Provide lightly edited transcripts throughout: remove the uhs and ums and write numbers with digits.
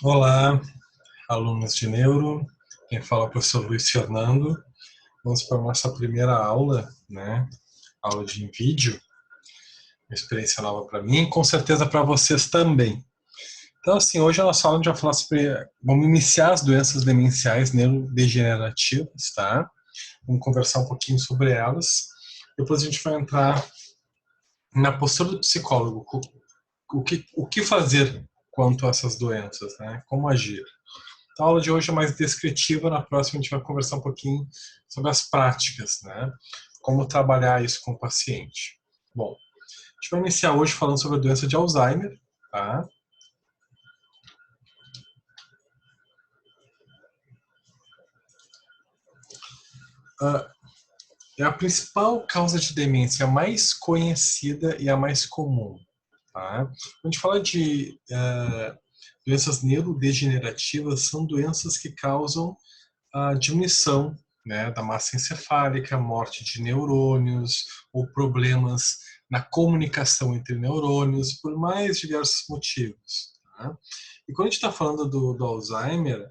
Olá, alunos de Neuro. Quem fala é o professor Luiz Fernando. Vamos para a nossa primeira aula, né? Aula de vídeo. Uma experiência nova para mim e com certeza para vocês também. Então, assim, hoje a nossa aula a gente vai falar sobre... Vamos iniciar as doenças demenciais neurodegenerativas, tá? Vamos conversar um pouquinho sobre elas. Depois a gente vai entrar na postura do psicólogo. O que fazer quanto a essas doenças, né? Como agir. A aula de hoje é mais descritiva, na próxima a gente vai conversar um pouquinho sobre as práticas, né? Como trabalhar isso com o paciente. Bom, a gente vai iniciar hoje falando sobre a doença de Alzheimer, tá? É a principal causa de demência, a mais conhecida e a mais comum, tá? Quando a gente fala de doenças neurodegenerativas, são doenças que causam a diminuição, né, da massa encefálica, morte de neurônios ou problemas na comunicação entre neurônios por mais diversos motivos. Tá? E quando a gente está falando do Alzheimer,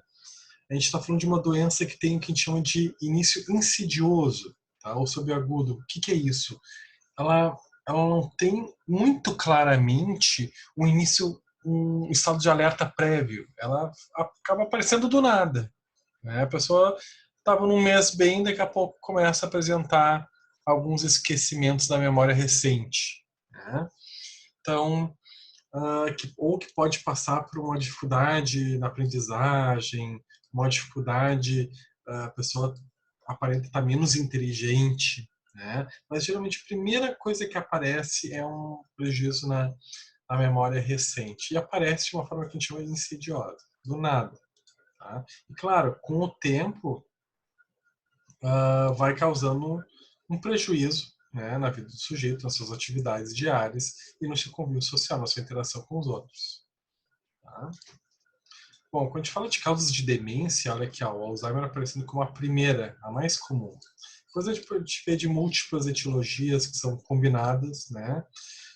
a gente está falando de uma doença que tem o que a gente chama de início insidioso, tá? Ou subagudo. O que é isso? Ela, ela não tem muito claramente um início, um estado de alerta prévio. Ela acaba aparecendo do nada. Né? A pessoa estava num mês bem, daqui a pouco começa a apresentar alguns esquecimentos da memória recente. Né? Então, ou que pode passar por uma dificuldade na aprendizagem, uma dificuldade, a pessoa aparenta estar menos inteligente, né? Mas geralmente a primeira coisa que aparece é um prejuízo na memória recente. E aparece de uma forma que a gente chama de insidiosa, do nada. Tá? E claro, com o tempo, vai causando um prejuízo, né, na vida do sujeito, nas suas atividades diárias e no seu convívio social, na sua interação com os outros. Tá? Bom, quando a gente fala de causas de demência, olha aqui, ó, o Alzheimer aparecendo como a primeira, a mais comum. Depois a gente vê de múltiplas etiologias que são combinadas, né?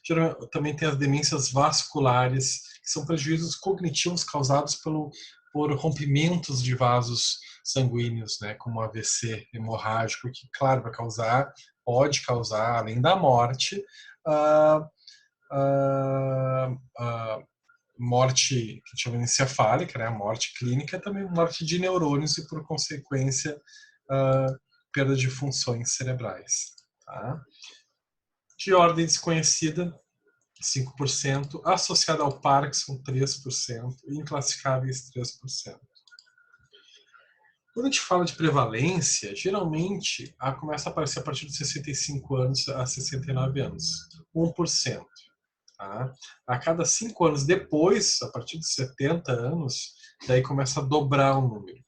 Geralmente, também tem as demências vasculares, que são prejuízos cognitivos causados por rompimentos de vasos sanguíneos, né? Como AVC hemorrágico, que, claro, pode causar, além da morte, a, a morte que chama encefálica, né? A morte clínica, também morte de neurônios e, por consequência, perda de funções cerebrais. Tá? De ordem desconhecida, 5%, associada ao Parkinson, 3%, e inclassificáveis, 3%. Quando a gente fala de prevalência, geralmente começa a aparecer a partir de 65 anos a 69 anos, 1%. Tá? A cada 5 anos depois, a partir de 70 anos, daí começa a dobrar o número.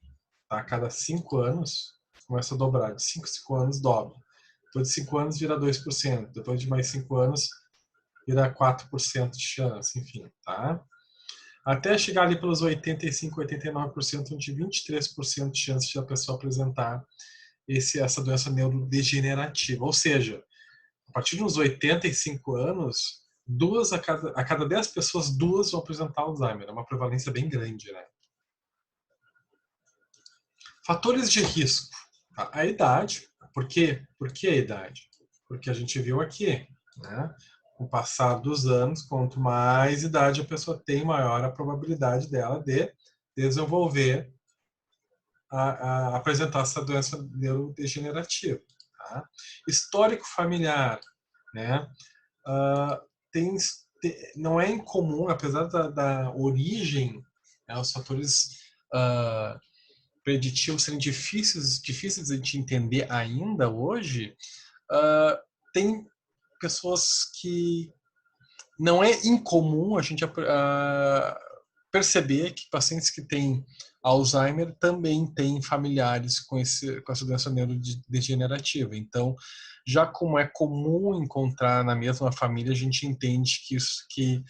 Tá? A cada 5 anos, começa a dobrar. De 5 em 5 anos, dobra. Depois de 5 anos, vira 2%. Depois de mais 5 anos, vira 4% de chance, enfim. Tá? Até chegar ali pelos 85, 89%, onde 23% de chance de a pessoa apresentar essa doença neurodegenerativa. Ou seja, a partir dos 85 anos, a cada 10 pessoas, duas vão apresentar Alzheimer. É uma prevalência bem grande, né? Fatores de risco. A idade. Por quê? Por que a idade? Porque a gente viu aqui, né? Com o passar dos anos, quanto mais idade a pessoa tem, maior a probabilidade dela de desenvolver, apresentar essa doença neurodegenerativa. Tá? Histórico familiar, né? Tem, não é incomum, apesar da origem, né, os fatores preditivos serem difíceis de a gente entender ainda hoje, tem pessoas que não é incomum a gente perceber que pacientes que têm Alzheimer também têm familiares com essa doença neurodegenerativa. Então, já como é comum encontrar na mesma família, a gente entende que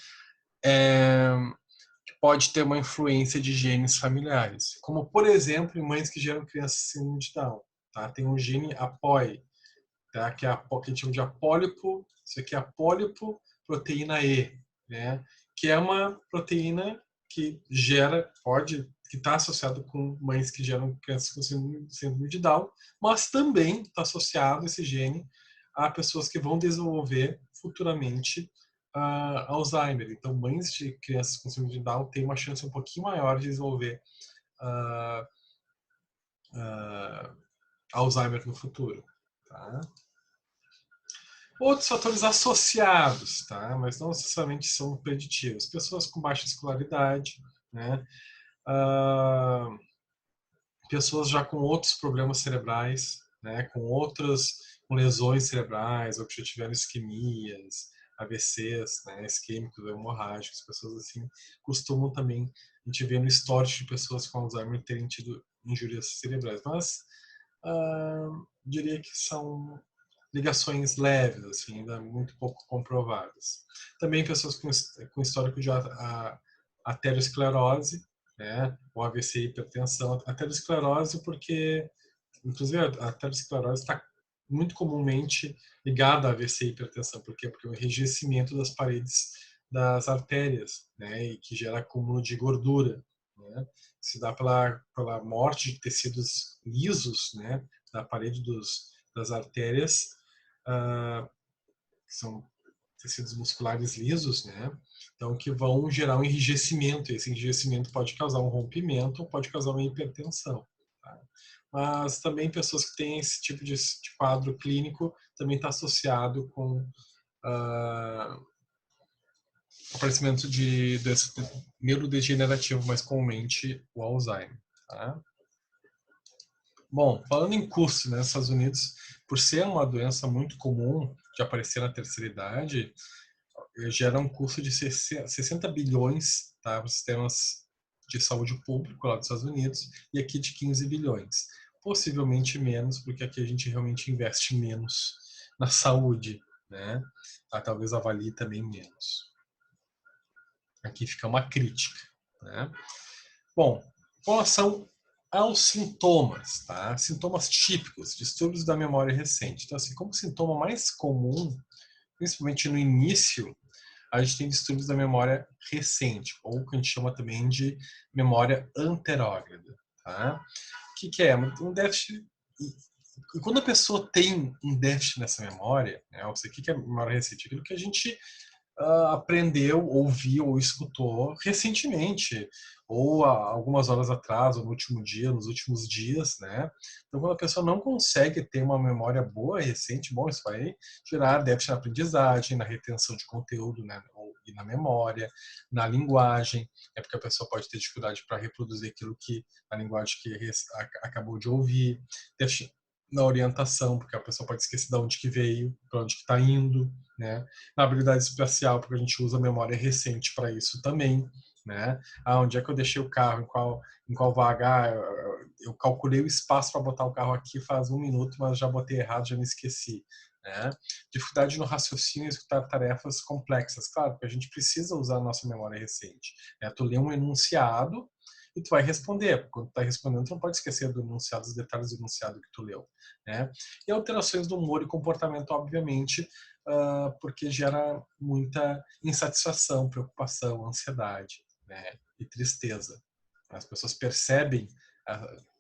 pode ter uma influência de genes familiares. Como, por exemplo, em mães que geram crianças síndrome de Down. Tá? Tem um gene APOE, tá? Que a gente chama de apólipo, isso aqui é apólipo proteína E, né? que é uma proteína que está associado com mães que geram crianças com síndrome de Down, mas também está associado esse gene a pessoas que vão desenvolver futuramente Alzheimer. Então, mães de crianças com síndrome de Down têm uma chance um pouquinho maior de desenvolver Alzheimer no futuro. Tá? Outros fatores associados, tá? Mas não necessariamente são preditivos. Pessoas com baixa escolaridade, né? Pessoas já com outros problemas cerebrais, né? Com lesões cerebrais, ou que já tiveram isquemias, AVCs, né? Isquêmicos, hemorrágicos, pessoas assim, costumam também, a gente vê no histórico de pessoas com Alzheimer terem tido injúrias cerebrais. Mas diria que são ligações leves, assim, ainda muito pouco comprovadas. Também pessoas com histórico de aterosclerose, né, ou AVC e hipertensão. Aterosclerose porque, inclusive, a aterosclerose está muito comumente ligada a AVC e hipertensão. Por quê? Porque é o enrijecimento das paredes das artérias, né, e que gera acúmulo de gordura, né, se dá pela morte de tecidos lisos, né, da parede das artérias, que são tecidos musculares lisos, né? Então, que vão gerar um enrijecimento. E esse enrijecimento pode causar um rompimento ou pode causar uma hipertensão. Tá? Mas também pessoas que têm esse tipo de quadro clínico também está associado com aparecimento de doença neurodegenerativa, mais comumente o Alzheimer. Tá? Bom, falando em custo, né, nos Estados Unidos, por ser uma doença muito comum de aparecer na terceira idade, gera um custo de 60 bilhões, tá, para os sistemas de saúde público lá dos Estados Unidos, e aqui de 15 bilhões. Possivelmente menos, porque aqui a gente realmente investe menos na saúde, né? Talvez avalie também menos. Aqui fica uma crítica, né? Bom, com relação aos sintomas, tá? Sintomas típicos, distúrbios da memória recente. Então, assim, como sintoma mais comum, principalmente no início, a gente tem distúrbios da memória recente, ou que a gente chama também de memória anterógrada, tá? O que é? Um déficit. E quando a pessoa tem um déficit nessa memória, né, o que é memória recente? Aquilo que a gente aprendeu, ouviu ou escutou recentemente, ou algumas horas atrás, ou no último dia, nos últimos dias, né? Então, quando a pessoa não consegue ter uma memória boa, recente, bom, isso vai gerar déficit na aprendizagem, na retenção de conteúdo, né? E na memória, na linguagem, é porque a pessoa pode ter dificuldade para reproduzir aquilo que a linguagem que acabou de ouvir, déficit na orientação, porque a pessoa pode esquecer de onde que veio, para onde que está indo, né? Na habilidade espacial, porque a gente usa a memória recente para isso também, né? Onde é que eu deixei o carro, em qual vaga, eu calculei o espaço para botar o carro aqui faz 1 minuto, mas já botei errado, já me esqueci, né? Dificuldade no raciocínio e executar tarefas complexas, claro, porque a gente precisa usar a nossa memória recente, né? Tu lê um enunciado e tu vai responder. Quando tu tá respondendo, tu não pode esquecer do enunciado, dos detalhes do enunciado que tu leu, né? E alterações do humor e comportamento, obviamente, porque gera muita insatisfação, preocupação, ansiedade, né? E tristeza. As pessoas percebem,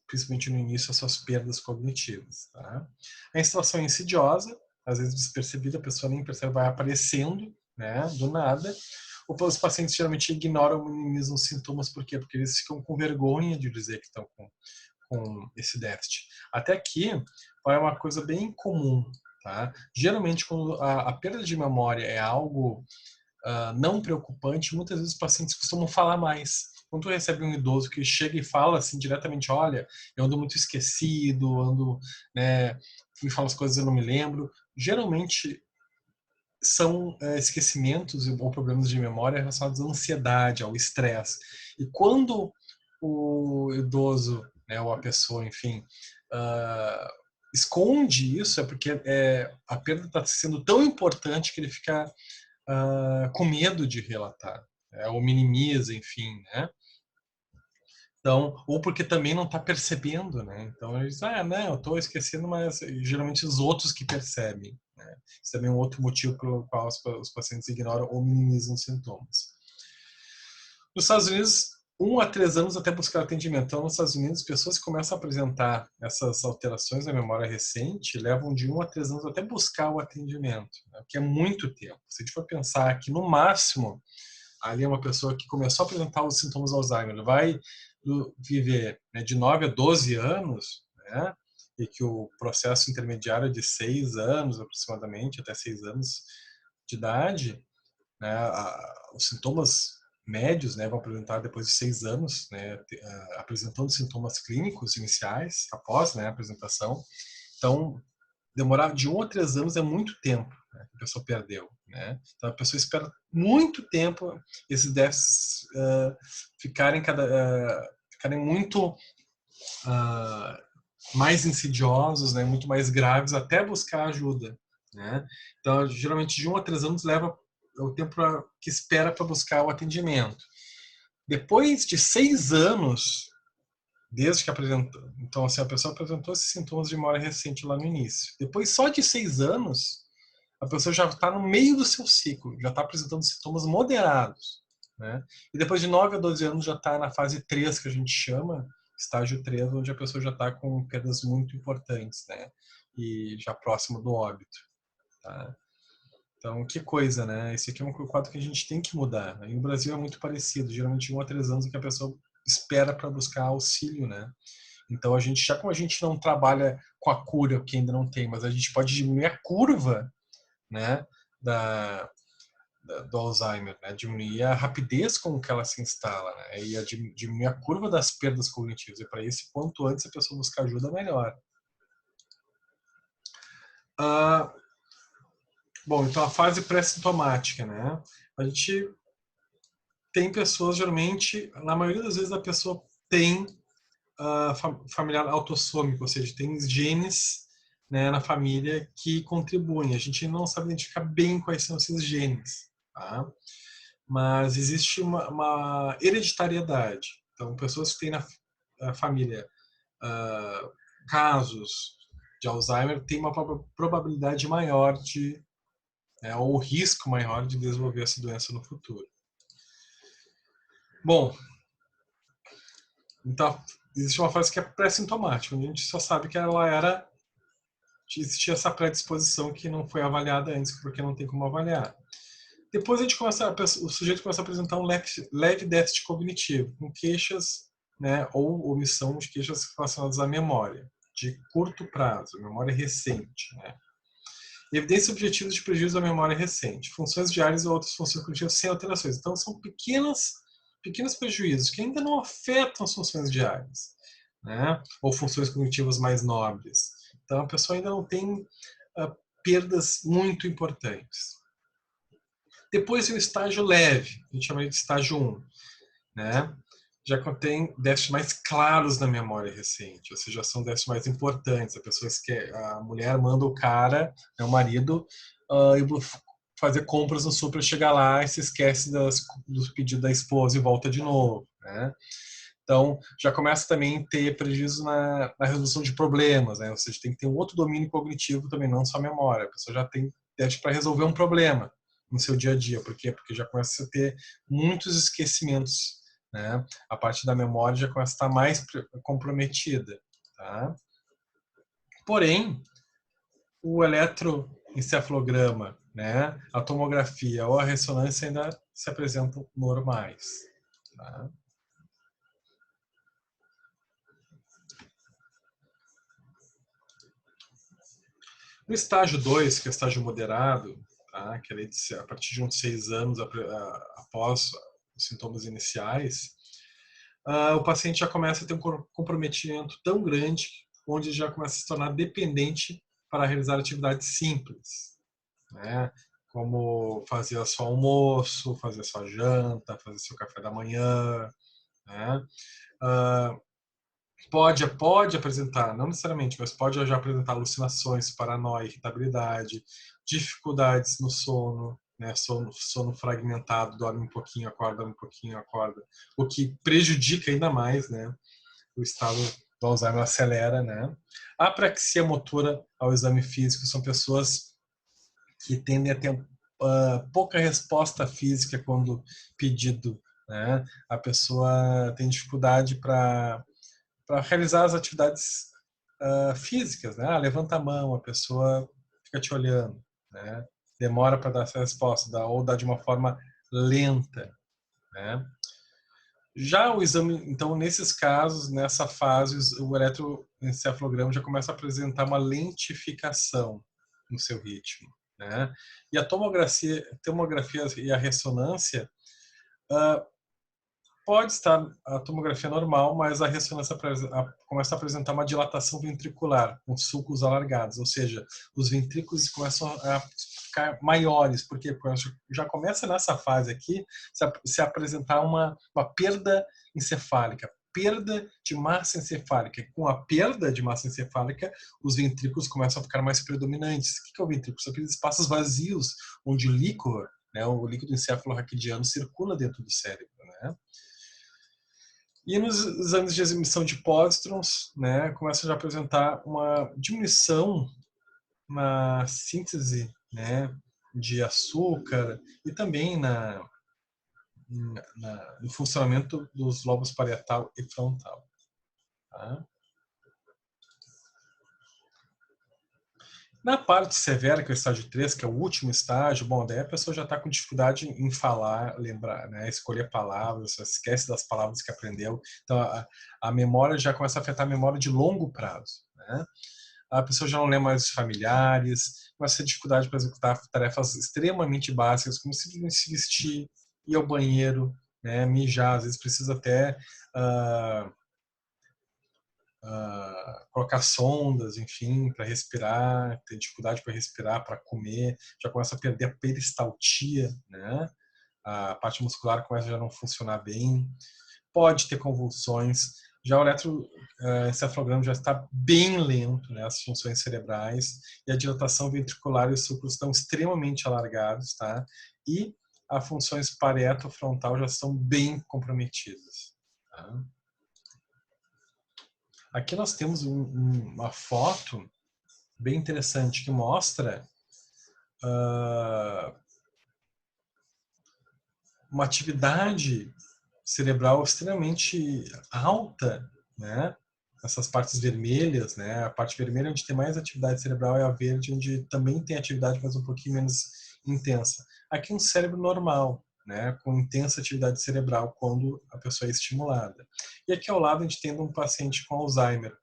principalmente no início, as suas perdas cognitivas. Tá? A instalação é insidiosa, às vezes despercebida, a pessoa nem percebe, vai aparecendo, né? Do nada. Os pacientes geralmente ignoram ou minimizam os sintomas, por quê? Porque eles ficam com vergonha de dizer que estão com esse déficit. Até aqui é uma coisa bem comum, tá? Geralmente, quando a perda de memória é algo não preocupante, muitas vezes os pacientes costumam falar mais. Quando tu recebe um idoso que chega e fala assim diretamente, olha, eu ando muito esquecido, né, me fala as coisas e eu não me lembro, geralmente são esquecimentos ou problemas de memória relacionados à ansiedade, ao estresse. E quando o idoso, né, ou a pessoa, enfim, esconde isso, é porque a perda está sendo tão importante que ele fica com medo de relatar, ou minimiza, enfim, né? Então, ou porque também não está percebendo, né? Então ele diz, não, eu estou esquecendo, mas geralmente os outros que percebem, né? Isso também é um outro motivo pelo qual os pacientes ignoram ou minimizam os sintomas. Nos Estados Unidos, 1 a 3 anos até buscar atendimento. Então, nos Estados Unidos, pessoas que começam a apresentar essas alterações na memória recente levam de 1 a 3 anos até buscar o atendimento, né? Que é muito tempo. Se a gente for pensar que, no máximo, ali é uma pessoa que começou a apresentar os sintomas do Alzheimer, vai viver, né, de 9 a 12 anos, né? E que o processo intermediário é de 6 anos, aproximadamente, até 6 anos de idade, né? Os sintomas médios, né, vão apresentar depois de 6 anos, né, apresentando sintomas clínicos iniciais, após, né, a apresentação. Então, demorar de 1 a 3 anos é muito tempo, né, que a pessoa perdeu, né? Então, a pessoa espera muito tempo esses déficits ficarem muito mais insidiosos, né, muito mais graves, até buscar ajuda, né? Então, geralmente, de 1 a 3 anos leva o tempo que espera para buscar o atendimento. Depois de 6 anos, desde que apresentou, então assim, a pessoa apresentou esses sintomas de memória recente lá no início. Depois só de 6 anos, a pessoa já está no meio do seu ciclo, já está apresentando sintomas moderados, né? E depois de 9 a 12 anos já está na fase 3, que a gente chama, estágio 3, onde a pessoa já está com perdas muito importantes, né? E já próximo do óbito, tá? Então, que coisa, né? Esse aqui é um quadro que a gente tem que mudar. Aí no Brasil é muito parecido, geralmente de 1 a 3 anos que a pessoa espera para buscar auxílio, né? Então, como a gente não trabalha com a cura, que ainda não tem, mas a gente pode diminuir a curva, né, do Alzheimer, né? Diminuir a rapidez com que ela se instala, né? E diminuir a curva das perdas cognitivas. E para isso, quanto antes a pessoa buscar ajuda, melhor. Bom, então a fase pré-sintomática, né? A gente tem pessoas, geralmente, na maioria das vezes a pessoa tem familiar autossômico, ou seja, tem genes, né, na família que contribuem. A gente não sabe identificar bem quais são esses genes, tá? Mas existe uma hereditariedade. Então, pessoas que têm na família casos de Alzheimer têm uma probabilidade maior ou risco maior de desenvolver essa doença no futuro. Bom, então existe uma fase que é pré-sintomática, onde a gente só sabe que existia essa predisposição que não foi avaliada antes, porque não tem como avaliar. Depois o sujeito começa a apresentar um leve déficit cognitivo, com queixas, né, ou omissão de queixas relacionadas à memória, de curto prazo, memória recente, né? Evidências objetivas de prejuízo da memória recente, funções diárias ou outras funções cognitivas sem alterações. Então, são pequenos prejuízos que ainda não afetam as funções diárias, né? Ou funções cognitivas mais nobres. Então, a pessoa ainda não tem perdas muito importantes. Depois vem o estágio leve, a gente chama de estágio 1, né? Já contém déficits mais claros na memória recente, ou seja, são déficits mais importantes. A mulher manda o cara, o marido, fazer compras no super, chegar lá e se esquece dos pedidos da esposa e volta de novo, né? Então, já começa também a ter prejuízo na resolução de problemas, né? Ou seja, tem que ter um outro domínio cognitivo também, não só memória. A pessoa já tem déficit para resolver um problema no seu dia a dia. Por quê? Porque já começa a ter muitos esquecimentos, né? A parte da memória já começa a estar mais comprometida, tá? Porém, o eletroencefalograma, né, a tomografia ou a ressonância ainda se apresentam normais, tá? No estágio 2, que é o estágio moderado, tá, que é a partir de uns 6 anos após os sintomas iniciais, o paciente já começa a ter um comprometimento tão grande, onde já começa a se tornar dependente para realizar atividades simples, né? Como fazer o seu almoço, fazer a sua janta, fazer seu café da manhã, né? Pode apresentar, não necessariamente, mas pode já apresentar alucinações, paranoia, irritabilidade, dificuldades no sono, né? Sono fragmentado, dorme um pouquinho, acorda um pouquinho, acorda, o que prejudica ainda mais, né? O estado do Alzheimer acelera, né? A apraxia motora ao exame físico são pessoas que tendem a ter pouca resposta física quando pedido né? A pessoa tem dificuldade para realizar as atividades físicas, né? Levanta a mão, a pessoa fica te olhando, né? Demora para dar essa resposta, ou dá de uma forma lenta, né? Já o exame, então, nesses casos, nessa fase, o eletroencefalograma já começa a apresentar uma lentificação no seu ritmo, né? E a tomografia e a ressonância, pode estar a tomografia normal, mas a ressonância começa a apresentar uma dilatação ventricular, com sulcos alargados, ou seja, os ventrículos começam a ficar maiores, porque já começa nessa fase aqui se apresentar uma perda encefálica, perda de massa encefálica. Com a perda de massa encefálica, os ventrículos começam a ficar mais predominantes. O que é o ventrículo? São aqueles espaços vazios onde o líquor, né, o líquido encefalorraquidiano circula dentro do cérebro, né? E nos exames de emissão de pósitrons, né, começa já a apresentar uma diminuição na síntese, né, de açúcar e também no funcionamento dos lobos parietal e frontal. Tá? Na parte severa, que é o estágio 3, que é o último estágio, bom, daí a pessoa já está com dificuldade em falar, lembrar, né, escolher palavras, esquece das palavras que aprendeu. Então, a memória já começa a afetar a memória de longo prazo. Né? A pessoa já não lembra mais os familiares, começa a ter dificuldade para executar tarefas extremamente básicas, como simplesmente se vestir, ir ao banheiro, né, mijar, às vezes precisa até colocar sondas, enfim, para respirar, ter dificuldade para respirar, para comer, já começa a perder a peristaltia, né? A parte muscular começa a já não funcionar bem, pode ter convulsões, já o eletroencefalograma já está bem lento, né, as funções cerebrais, e a dilatação ventricular e os sulcos estão extremamente alargados, tá? E as funções parieto-frontal já estão bem comprometidas. Tá? Aqui nós temos uma foto bem interessante que mostra uma atividade cerebral extremamente alta, né? Essas partes vermelhas, né? A parte vermelha onde tem mais atividade cerebral é a verde, onde também tem atividade, mas um pouquinho menos intensa. Aqui um cérebro normal, né? Com intensa atividade cerebral quando a pessoa é estimulada. E aqui ao lado a gente tem um paciente com Alzheimer,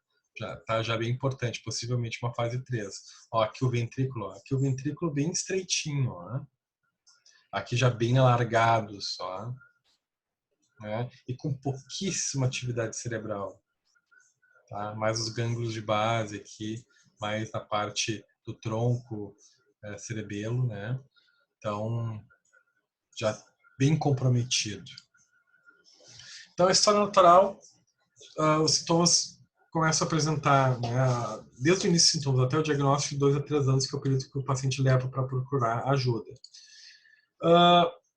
já bem importante, possivelmente uma fase 3. Ó, aqui o ventrículo bem estreitinho, ó. Aqui já bem alargado só, né? E com pouquíssima atividade cerebral, tá? Mais os gânglios de base aqui, mais na parte do tronco cerebelo, né? Então, já bem comprometido. Então, a história natural, os sintomas começam a apresentar, né, desde o início dos sintomas até o diagnóstico de 2 a 3 anos, que é o período que o paciente leva para procurar ajuda.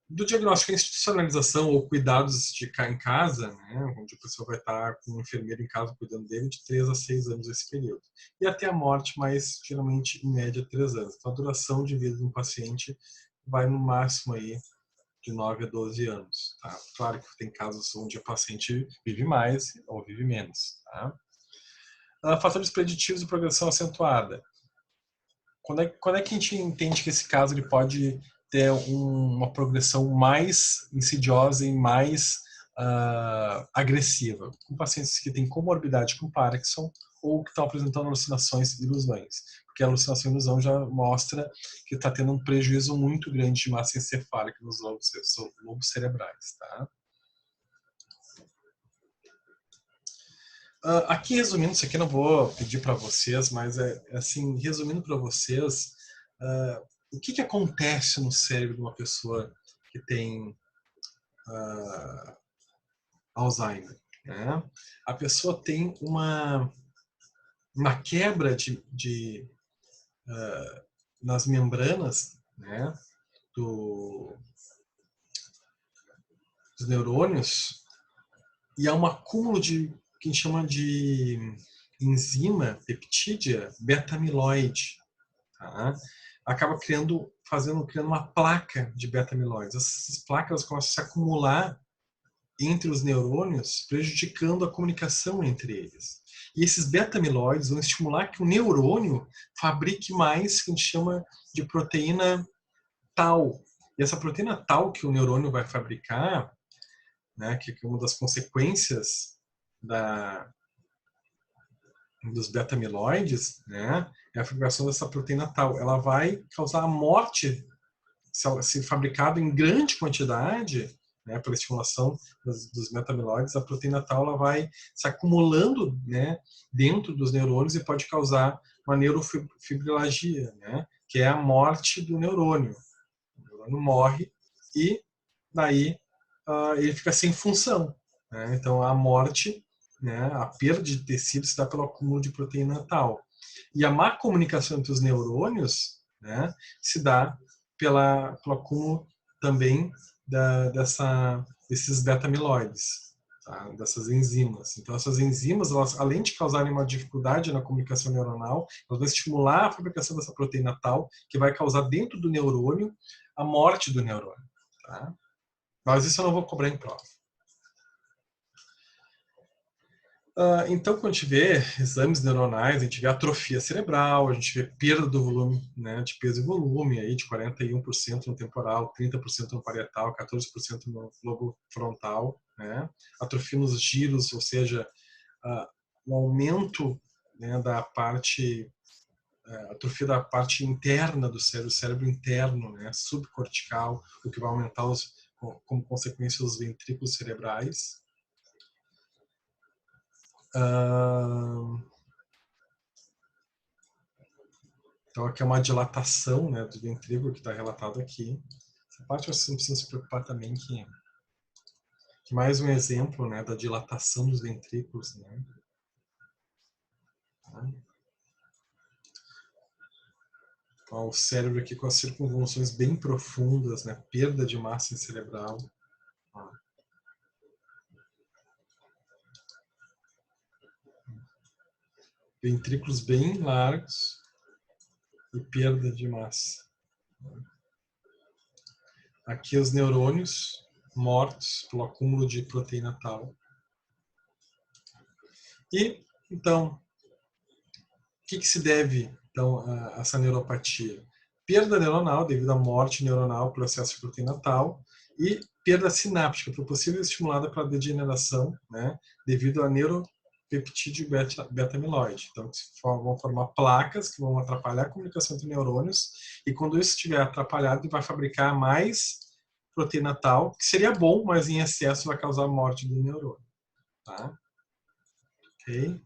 Do diagnóstico, a institucionalização ou cuidados de ficar em casa, né, onde a pessoa vai estar com um enfermeiro em casa cuidando dele, de 3 a 6 anos esse período. E até a morte, mas geralmente em média 3 anos. Então a duração de vida de um paciente vai no máximo aí de 9 a 12 anos. Tá? Claro que tem casos onde o paciente vive mais ou vive menos. Tá? Fatores preditivos de progressão acentuada. Quando é que a gente entende que esse caso ele pode ter uma progressão mais insidiosa e mais agressiva? Com pacientes que têm comorbidade com Parkinson ou que estão apresentando alucinações e ilusões. Porque a alucinação e ilusão já mostra que está tendo um prejuízo muito grande de massa encefálica nos lobos cerebrais. Tá? Aqui resumindo, isso aqui não vou pedir para vocês, mas assim, resumindo para vocês, o que acontece no cérebro de uma pessoa que tem Alzheimer? Né? A pessoa tem uma quebra nas membranas, né, dos neurônios, e há um acúmulo de que a gente chama de enzima peptídea beta-amiloide. Tá? Acaba criando uma placa de beta-amiloides. Essas placas começam a se acumular entre os neurônios, prejudicando a comunicação entre eles. E esses beta-amiloides vão estimular que o neurônio fabrique mais, que a gente chama de proteína tau. E essa proteína tau que o neurônio vai fabricar, né, que é uma das consequências dos beta-amiloides, né, é a fabricação dessa proteína tau. Ela vai causar a morte, se fabricado em grande quantidade, né, pela estimulação dos beta-amiloides, a proteína tau ela vai se acumulando, né, dentro dos neurônios e pode causar uma neurofibrilagia, né, que é a morte do neurônio. O neurônio morre e daí ele fica sem função, né? Então a morte, né, a perda de tecido se dá pelo acúmulo de proteína tau. E a má comunicação entre os neurônios, né, se dá pelo acúmulo também desses beta-amiloides, tá? Dessas enzimas. Então essas enzimas, elas, além de causarem uma dificuldade na comunicação neuronal, elas vão estimular a fabricação dessa proteína tau, que vai causar dentro do neurônio a morte do neurônio. Tá? Mas isso eu não vou cobrar em prova. Então, quando a gente vê exames neuronais, a gente vê atrofia cerebral, a gente vê perda do volume, né, de peso e volume, aí, de 41% no temporal, 30% no parietal, 14% no lobo frontal, né, atrofia nos giros, ou seja, o aumento, né, da parte, atrofia da parte interna do cérebro interno, né, subcortical, o que vai aumentar como consequência os ventrículos cerebrais. Então aqui é uma dilatação, né, do ventrículo que está relatado aqui. Essa parte vocês não precisam se preocupar também que mais um exemplo, né, da dilatação dos ventrículos, né. Então, o cérebro aqui com as circunvoluções bem profundas, né, perda de massa cerebral. Ventrículos bem largos e perda de massa. Aqui os neurônios mortos pelo acúmulo de proteína tau. E, então, o que se deve então, a essa neuropatia? Perda neuronal devido à morte neuronal pelo excesso de proteína tau e perda sináptica por possível estimulada pela degeneração, né, devido a neuropeptídeo beta-amiloide. Então, vão formar placas que vão atrapalhar a comunicação entre neurônios e quando isso estiver atrapalhado, vai fabricar mais proteína tau, que seria bom, mas em excesso vai causar a morte do neurônio. Tá? Ok?